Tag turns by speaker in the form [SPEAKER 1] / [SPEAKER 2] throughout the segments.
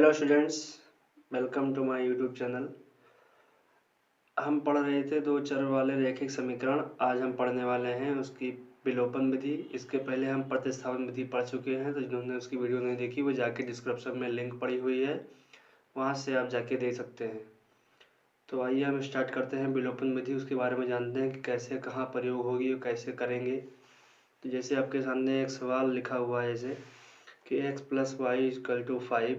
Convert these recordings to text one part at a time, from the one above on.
[SPEAKER 1] Hello students, welcome to my YouTube channel. हम पढ़ रहे थे दो चर वाले रैखिक समीकरण। आज हम पढ़ने वाले हैं उसकी विलोपन विधि। इसके पहले हम प्रतिस्थापन विधि पढ़ चुके हैं, तो जिन्होंने उसकी वीडियो नहीं देखी वो जाके डिस्क्रिप्शन में लिंक पड़ी हुई है, वहाँ से आप जाके देख सकते हैं। तो आइए हम स्टार्ट करते हैं विलोपन विधि। उसके बारे में जानते हैं कि कैसे कहाँ प्रयोग होगी और कैसे करेंगे। तो जैसे आपके सामने एक सवाल लिखा हुआ है जैसे कि x + y = 5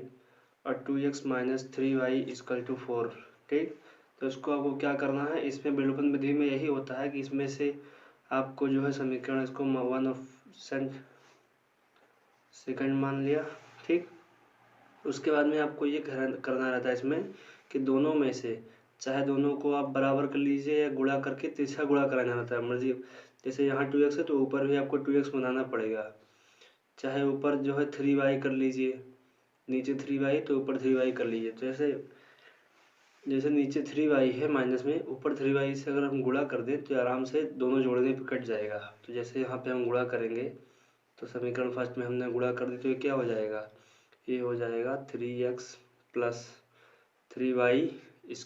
[SPEAKER 1] और 2x - 3y = 4। ठीक, तो इसको आपको क्या करना है, इसमें विलोपन विधि में यही होता है कि इसमें से आपको जो है समीकरण इसको 1 सेकंड मान लिया। ठीक, उसके बाद में आपको ये करना रहता है इसमें कि दोनों में से चाहे दोनों को आप बराबर कर लीजिए या गुणा करके तीसरा गुणा कराना रहता है मर्जी। जैसे यहाँ 2x है तो ऊपर भी आपको 2x बनाना पड़ेगा, चाहे ऊपर जो है 3y कर लीजिए, नीचे 3y तो ऊपर 3y कर लीजिए। तो जैसे नीचे 3y है माइनस में, ऊपर 3y से अगर हम गुणा कर दें तो आराम से दोनों जोड़ने पे कट जाएगा। तो जैसे यहाँ पे हम गुणा करेंगे तो समीकरण फर्स्ट में हमने गुणा कर दी तो ये क्या हो जाएगा, ये हो जाएगा 3x + 3y =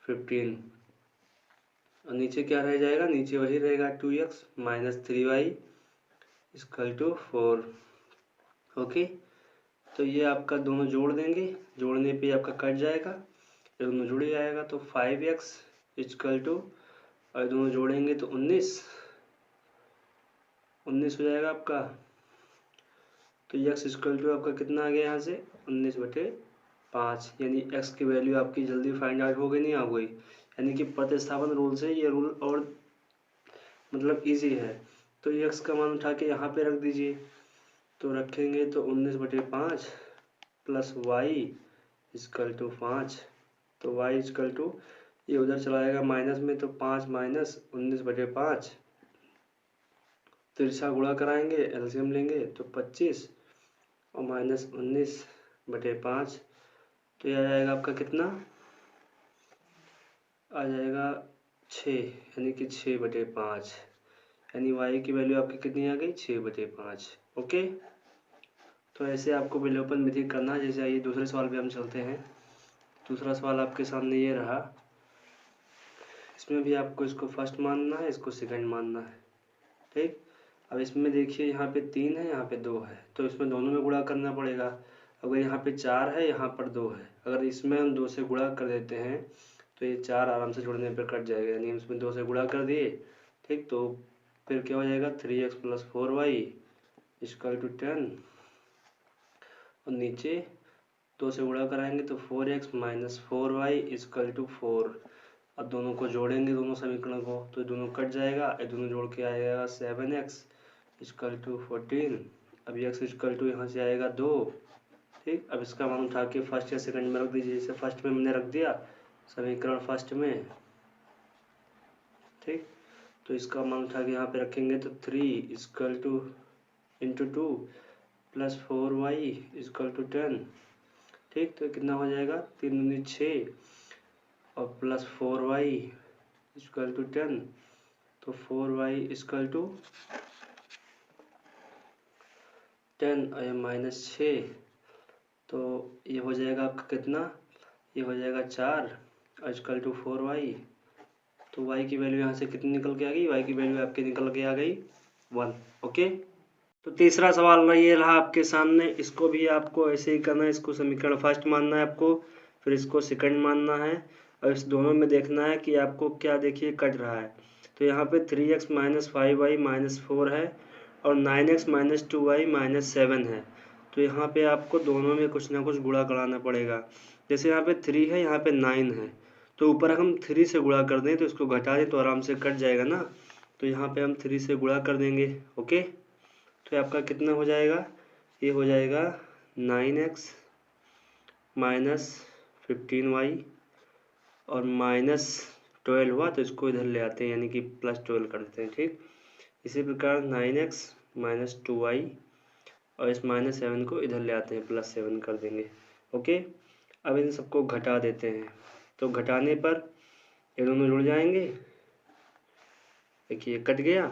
[SPEAKER 1] 15। और नीचे क्या रह जाएगा, नीचे वही रहेगा 2x - 3y = 4। ओके, तो ये आपका दोनों जोड़ देंगे, जोड़ने पे आपका कट जाएगा, ये दोनों जुड़ जाएगा तो 5x = और दोनों जोड़ेंगे तो 19 हो जाएगा आपका। तो x = आपका कितना आ गया यहाँ से 19/5, यानी x की वैल्यू आपकी जल्दी फाइंड आउट हो गई, नहीं आ गई। यानी कि प्रतिस्थापन रूल से ये रूल और मतलब इजी है। तो x का मान उठा के यहाँ पे रख दीजिए, तो रखेंगे तो 19/5 + y = 5। तो y = ये उधर चला जाएगा माइनस में, तो 5 - 19/5, तिरछा गुणा कराएंगे, एलसीएम लेंगे तो 25 और -19/5, तो ये आ जाएगा आपका कितना, आ जाएगा 6, यानी कि 6/5, यानी y की वैल्यू आपकी कितनी आ गई 6/5। ओके, तो ऐसे आपको विलोपन विधि करना है। जैसे आइए दूसरे सवाल पे हम चलते हैं। दूसरा सवाल आपके सामने ये रहा, इसमें भी आपको इसको फर्स्ट मानना है, इसको सेकंड मानना है। ठीक, अब इसमें देखिए यहाँ पे 3 है, यहाँ पे 2 है, तो इसमें दोनों में गुणा करना पड़ेगा। अगर यहाँ पे 4 है, यहाँ पर 2 है, अगर इसमें हम 2 से गुणा कर देते हैं तो ये 4 आराम से जुड़ने पर कट जाएगा, यानी इसमें 2 से गुणा कर दिए। ठीक, तो फिर क्या हो जाएगा 3x + 4y = 10, और नीचे 2 से गुणा कराएंगे तो 4x - 4y = 4। अब दोनों को जोड़ेंगे, दोनों समीकरण को, तो दोनों कट जाएगा, ये दोनों जोड़ के आएगा 7x = 14। अब x = यहाँ से आएगा 2। ठीक, अब इसका मान उठा के फर्स्ट या सेकंड में रख दीजिए। जैसे फर्स्ट में हमने रख दिया समीकरण फर्स्ट में। ठीक, तो इसका मान उठा के यहाँ पे रखेंगे तो 3 = 2 + 4y = 10। ठीक, तो कितना हो जाएगा 3 दूनी 6 और + 4y = 10, तो 4y = 10 और -6, तो ये हो जाएगा आपका कितना, ये हो जाएगा 4 और = 4y। तो y की वैल्यू यहाँ से कितनी निकल के आ गई, y की वैल्यू आपकी निकल के आ गई 1। ओके, तो तीसरा सवाल ये रहा आपके सामने। इसको भी आपको ऐसे ही करना है, इसको समीकरण फर्स्ट मानना है आपको, फिर इसको सेकंड मानना है, और इस दोनों में देखना है कि आपको क्या देखिए कट रहा है। तो यहाँ पे 3x - 5y - 4 है और 9x - 2y - 7 है। तो यहाँ पे आपको दोनों में कुछ ना कुछ गुणा कराना पड़ेगा। जैसे यहाँ पे 3 है, यहाँ पे 9 है, तो ऊपर हम 3 से गुणा कर दें तो इसको घटा दें तो आराम से कट जाएगा ना। तो यहाँ पे हम 3 से गुणा कर देंगे। ओके, तो आपका कितना हो जाएगा, ये हो जाएगा 9x - 15y और -12 हुआ, तो इसको इधर ले आते हैं, यानी कि +12 कर देते हैं। ठीक, इसी प्रकार 9x - 2y और इस -7 को इधर ले आते हैं, +7 कर देंगे। ओके, अब इन सबको घटा देते हैं, तो घटाने पर ये दोनों जुड़ जाएंगे। देखिए कट गया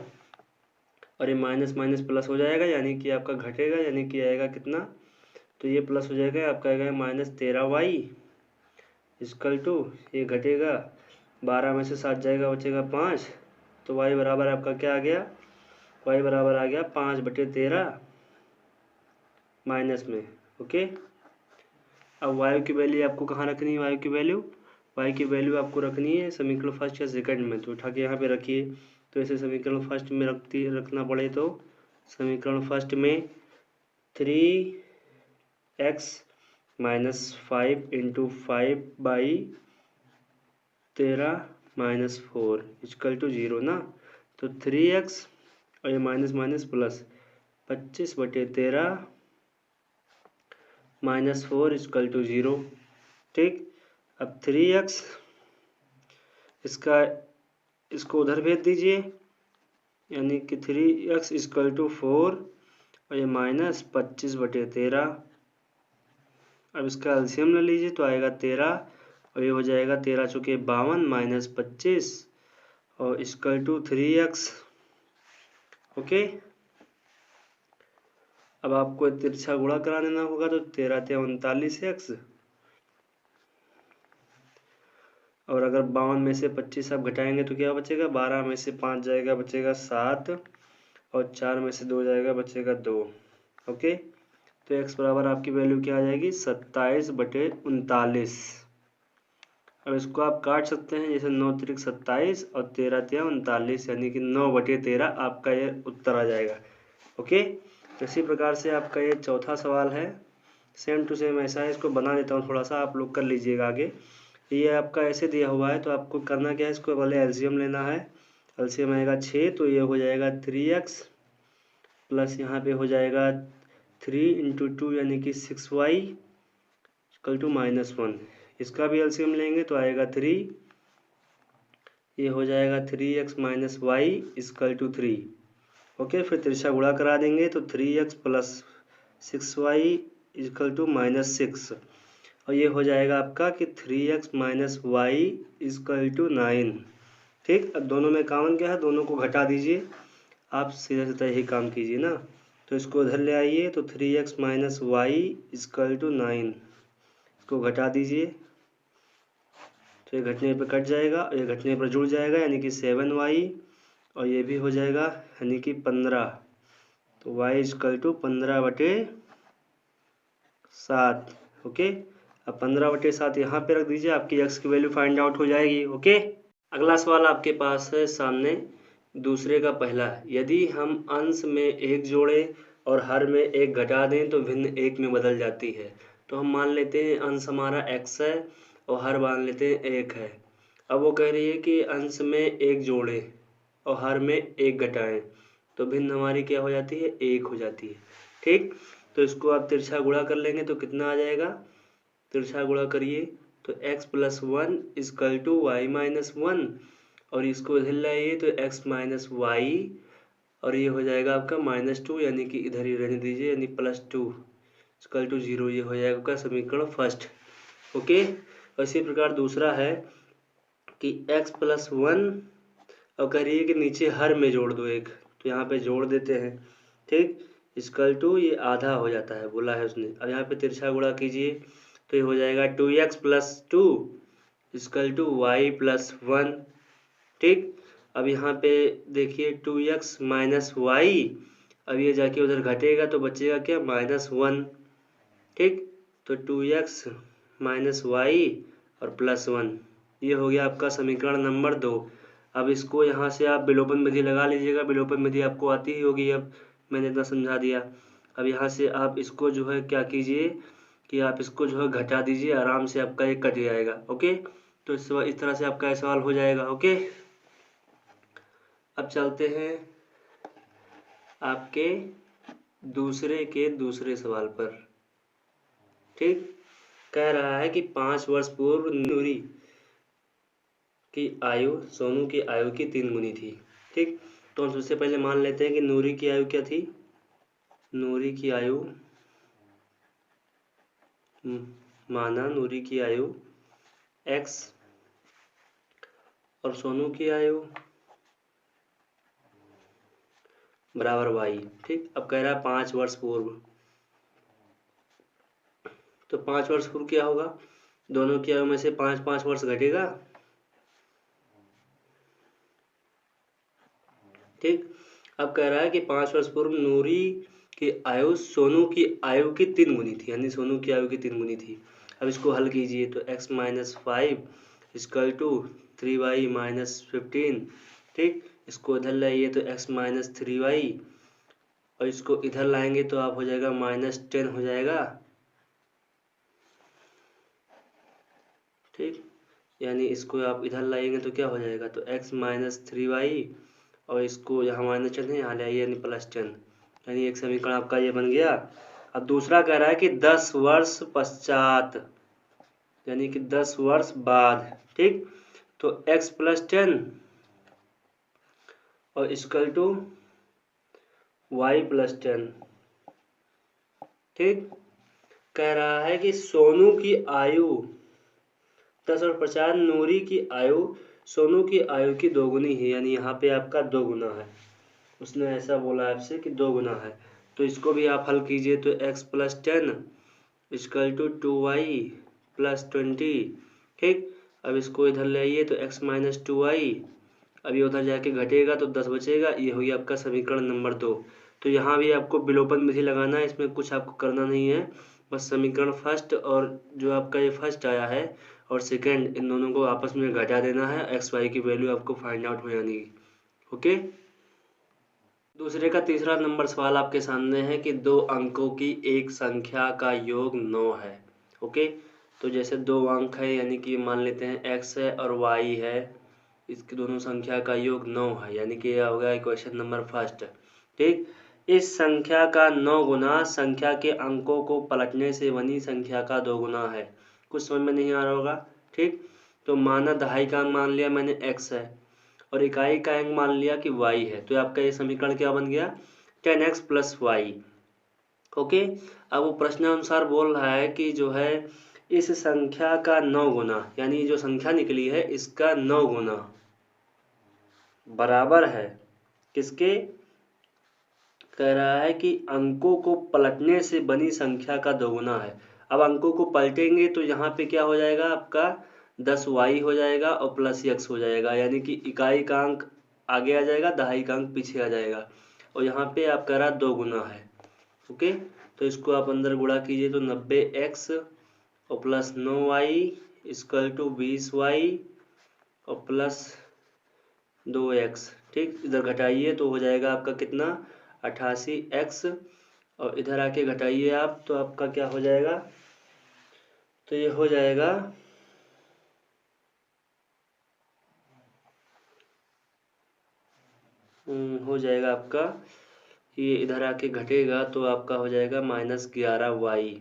[SPEAKER 1] और ये माइनस माइनस प्लस हो जाएगा, यानी कि आपका घटेगा, यानी कि आएगा कितना तो ये प्लस हो जाएगा, आपका आएगा -13y इक्वल टू, ये घटेगा 12 में से 7 जाएगा, बचेगा 5। तो y बराबर आपका क्या आ गया, y बराबर आ गया 5/13 माइनस में। ओके, अब y की वैल्यू आपको कहाँ रखनी है, y की वैल्यू आपको रखनी है समीकरण फर्स्ट या सेकंड में, तो उठा के यहाँ पे रखिए। तो ऐसे समीकरण फर्स्ट में रखना पड़े तो समीकरण फर्स्ट में 3x - 5 × 5/13 - 4 = 0 ना। तो 3x और ये माइनस माइनस प्लस 25/13 - 4 = 0। ठीक, अब 3x इसको उधर भेज दीजिए, यानी कि 3x = 4 और ये -25/13। अब इसका एलसीएम ले लीजिए तो आएगा 13 और ये हो जाएगा 13 चौके 52 - 25 और = 3x। ओके, अब आपको तिरछा गुणा करा देना होगा, तो 13 × 39x और अगर 52 में से 25 आप घटाएंगे तो क्या बचेगा, 12 में से 5 जाएगा, बचेगा 7 और 4 में से 2 जाएगा, बचेगा 2। ओके, तो x बराबर आपकी वैल्यू क्या आ जाएगी, 27/39। अब इसको आप काट सकते हैं, जैसे 9 × 27 और 13 × 39, यानी कि 9/13 आपका ये उत्तर आ जाएगा। ओके, तो इसी प्रकार से आपका ये चौथा सवाल है, सेम टू सेम ऐसा है। इसको बना देता हूँ थोड़ा सा, आप लोग कर लीजिएगा आगे। ये आपका ऐसे दिया हुआ है, तो आपको करना क्या है, इसको पहले एलसीएम लेना है। एलसीएम आएगा 6, तो ये हो जाएगा 3x प्लस यहाँ पे हो जाएगा 3 × 2 यानी कि 6y = -1। इसका भी एलसीएम लेंगे तो आएगा 3, ये हो जाएगा 3x - y = 3। ओके, फिर तिरछा गुणा करा देंगे तो 3x + 6y = -6 और ये हो जाएगा आपका कि 3x - y = 9। ठीक, अब दोनों में कॉमन क्या है, दोनों को घटा दीजिए। आप सीधा सीधा यही काम कीजिए ना, तो इसको उधर ले आइए, तो 3x - y = 9, इसको घटा दीजिए, तो ये घटने पर कट जाएगा और ये घटने पर जुड़ जाएगा, यानी कि 7y और ये भी हो जाएगा, यानी कि 15। तो y = 15/7। ओके, अब 15/7 यहाँ पे रख दीजिए, आपकी x की वैल्यू फाइंड आउट हो जाएगी। ओके, अगला सवाल आपके पास है सामने, दूसरे का पहला। यदि हम अंश में 1 जोड़ें और हर में 1 घटा दें तो भिन्न 1 में बदल जाती है। तो हम मान लेते हैं अंश हमारा x है और हर मान लेते हैं 1 है। अब वो कह रही है कि अंश में 1 जोड़ें और हर में 1 घटाएं तो भिन्न हमारी क्या हो जाती है, 1 हो जाती है। ठीक, तो इसको आप तिरछा गुणा कर लेंगे तो कितना आ जाएगा, तिरछा गुणा करिए तो x + 1 = y - 1 और इसको इधर लाइए तो x - y और ये हो जाएगा आपका -2, यानी कि इधर ही रहने दीजिए, यानी +2 = 0। ये हो जाएगा आपका समीकरण फर्स्ट। ओके, और इसी प्रकार दूसरा है कि x + 1 और कह रही है कि नीचे हर में जोड़ दो 1, तो यहाँ पे जोड़ देते हैं। ठीक, = ये आधा हो जाता है बोला है उसने। अब यहाँ पे तिरछा गुणा कीजिए तो ये हो जाएगा 2x + 2 = y + 1। ठीक, अब यहाँ पे देखिए 2x - y, अब ये जाके उधर घटेगा तो बचेगा क्या, -1। ठीक, तो 2x - y और +1, ये हो गया आपका समीकरण नंबर 2। अब इसको यहाँ से आप विलोपन विधि लगा लीजिएगा, विलोपन विधि आपको आती ही होगी, अब मैंने इतना समझा दिया। अब यहाँ से आप इसको जो है क्या कीजिए कि आप इसको जो है घटा दीजिए, आराम से आपका ये कट जाएगा। ओके, तो इस तरह से आपका सवाल हो जाएगा। ओके, अब चलते हैं आपके दूसरे सवाल पर। ठीक, कह रहा है कि 5 वर्ष पूर्व नूरी की आयु सोनू की आयु की 3 गुनी थी। ठीक, तो हम सबसे पहले मान लेते हैं कि नूरी की आयु क्या थी, नूरी की आयु माना नूरी की आयु x और सोनू की आयु बराबर y। ठीक, अब कह रहा है 5 वर्ष पूर्व। तो 5 वर्ष पूर्व क्या होगा, दोनों की आयु में से 5 वर्ष घटेगा। ठीक, अब कह रहा है कि 5 वर्ष पूर्व नूरी की आयु सोनू की आयु की 3 गुनी थी, यानी सोनू की आयु की 3 गुनी थी। अब इसको हल कीजिए तो x minus 5 equal to 3y minus 15। ठीक, इसको इधर लाइए तो x माइनस 3y, और इसको इधर लाएंगे तो आप हो जाएगा -10 हो जाएगा। ठीक, यानी इसको आप इधर लाएंगे तो क्या हो जाएगा, तो x माइनस 3y, और इसको यहाँ -10 है, यहाँ ले आइए यानी +10, यानी एक समीकरण आपका ये बन गया। अब दूसरा कह रहा है कि 10 वर्ष पश्चात, यानी कि 10 वर्ष बाद। ठीक, तो x + 10 और इक्वल टू y + 10। ठीक, कह रहा है कि सोनू की आयु 10 और 50, नूरी की आयु सोनू की आयु की 2 गुनी है, यानी यहाँ पे आपका 2 गुना है। उसने ऐसा बोला आपसे कि 2 गुना है, तो इसको भी आप हल कीजिए तो x + 10 इक्वल टू 2y + 20। ठीक, अब इसको इधर ले आइए तो x माइनस 2y, अब ये उधर जाके घटेगा तो 10 बचेगा, ये हो गया आपका समीकरण नंबर 2। तो यहाँ भी आपको विलोपन विधि लगाना है, इसमें कुछ आपको करना नहीं है, बस समीकरण फर्स्ट और जो आपका ये फर्स्ट आया है और सेकंड, इन दोनों को आपस में घटा देना है, एक्स वाई की वैल्यू आपको फाइंड आउट हो जानी है। ओके, दूसरे का तीसरा नंबर सवाल आपके सामने है कि 2 अंकों की एक संख्या का योग 9 है। ओके, तो जैसे 2 अंक है, यानी कि मान लेते हैं x है और y है, इसकी दोनों संख्या का योग 9 है, यानी कि यह हो गया क्वेश्चन नंबर फर्स्ट। ठीक, इस संख्या का 9 गुना संख्या के अंकों को पलटने से बनी संख्या का 2 गुना है। कुछ समझ में नहीं आ रहा होगा। ठीक, तो माना दहाई का अंक मान लिया मैंने x है और इकाई का अंक मान लिया कि y है, तो आपका ये समीकरण क्या बन गया, 10x + y। ओके, अब वो प्रश्नानुसार बोल रहा है कि जो है इस संख्या का 9 गुना, यानी जो संख्या निकली है इसका 9 गुना बराबर है किसके, कह रहा है कि अंकों को पलटने से बनी संख्या का 2 गुना है। अब अंकों को पलटेंगे तो यहाँ पे क्या हो जाएगा, आपका 10y हो जाएगा और +x हो जाएगा, यानी कि इकाई का अंक आगे आ जाएगा, दहाई का अंक पीछे आ जाएगा, और यहाँ पे आप कह रहा 2 गुना है। ओके, तो इसको आप अंदर गुणा कीजिए तो 90x और +9y इक्वल टू 20y और +2x। ठीक, इधर घटाइए तो हो जाएगा आपका कितना, 88x, और इधर आके घटाइए आप तो आपका क्या हो जाएगा, तो ये हो जाएगा आपका, ये इधर आके घटेगा तो आपका हो जाएगा -11y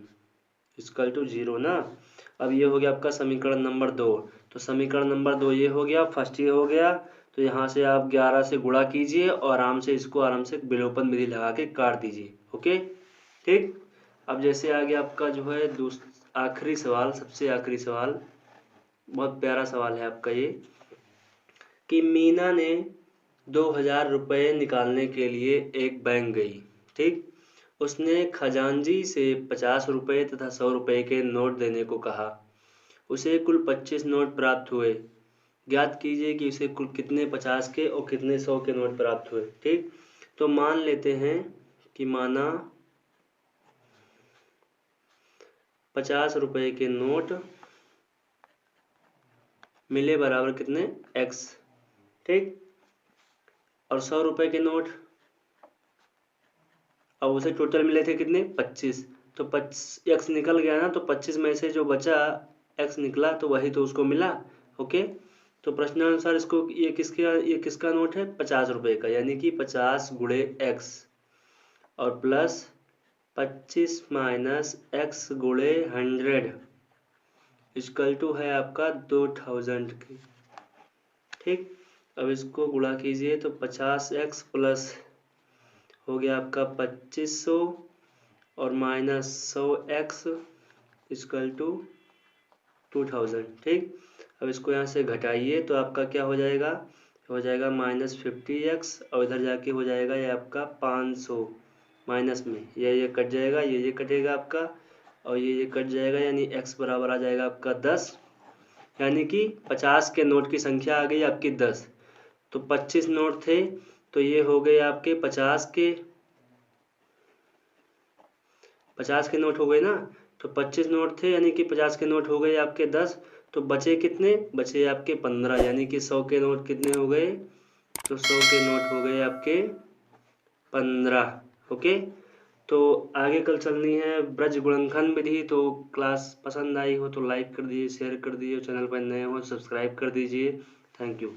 [SPEAKER 1] इक्वल टू 0 ना। अब ये हो गया आपका समीकरण नंबर 2। तो समीकरण नंबर 2 ये हो गया, फर्स्ट ये हो गया, तो यहाँ से आप 11 से गुणा कीजिए और आराम से इसको आराम से विलोपन विधि लगा के काट दीजिए। ओके, ठीक, अब जैसे आ गया आपका जो है आखिरी सवाल, सबसे आखिरी सवाल, बहुत प्यारा सवाल है आपका ये, कि मीना ने 2000 रुपये निकालने के लिए एक बैंक गई। ठीक, उसने खजांची से 50 रुपये तथा 100 रुपये के नोट देने को कहा। उसे कुल 25 नोट प्राप्त हुए। ज्ञात कीजिए कि उसे कुल कितने 50 के और कितने 100 के नोट प्राप्त हुए। ठीक, तो मान लेते हैं कि माना 50 रुपये के नोट मिले बराबर कितने x। ठीक, और 100 रुपये के नोट अब उसे टोटल मिले थे कितने 25, तो x निकल गया ना, तो 25 में से जो बचा x निकला तो वही तो उसको मिला। ओके, तो प्रश्नानुसार इसको ये किसका नोट है 50 रुपये का, यानी कि 50 गुणे x और +25 माइनस x गुणे 100 इक्वल टू है आपका 2000 की। ठीक, अब इसको गुणा कीजिए तो 50x प्लस हो गया आपका 2500 और -100x इक्वल टू 2000। ठीक, अब इसको यहाँ से घटाइए तो आपका क्या हो जाएगा, -50x और इधर जाके हो जाएगा ये आपका 500 माइनस में, ये कट जाएगा, ये कटेगा आपका, और ये कट जाएगा, यानी x बराबर आ जाएगा आपका 10, यानी कि 50 के नोट की संख्या आ गई आपकी 10। तो 25 नोट थे, तो ये हो गए आपके 50 के नोट हो गए ना। तो 25 नोट थे, यानी कि 50 के नोट हो गए आपके 10। तो बचे कितने? बचे आपके 15, यानी कि 100 के नोट कितने हो गए? तो 100 के नोट हो गए आपके 15। ओके, तो आगे कल चलनी है ब्रज गुणनखंड विधि। तो क्लास पसंद आई हो तो लाइक कर दीजिए, शेयर कर दीजिए, चैनल पर नए हो सब्सक्राइब कर दीजिए। Thank you.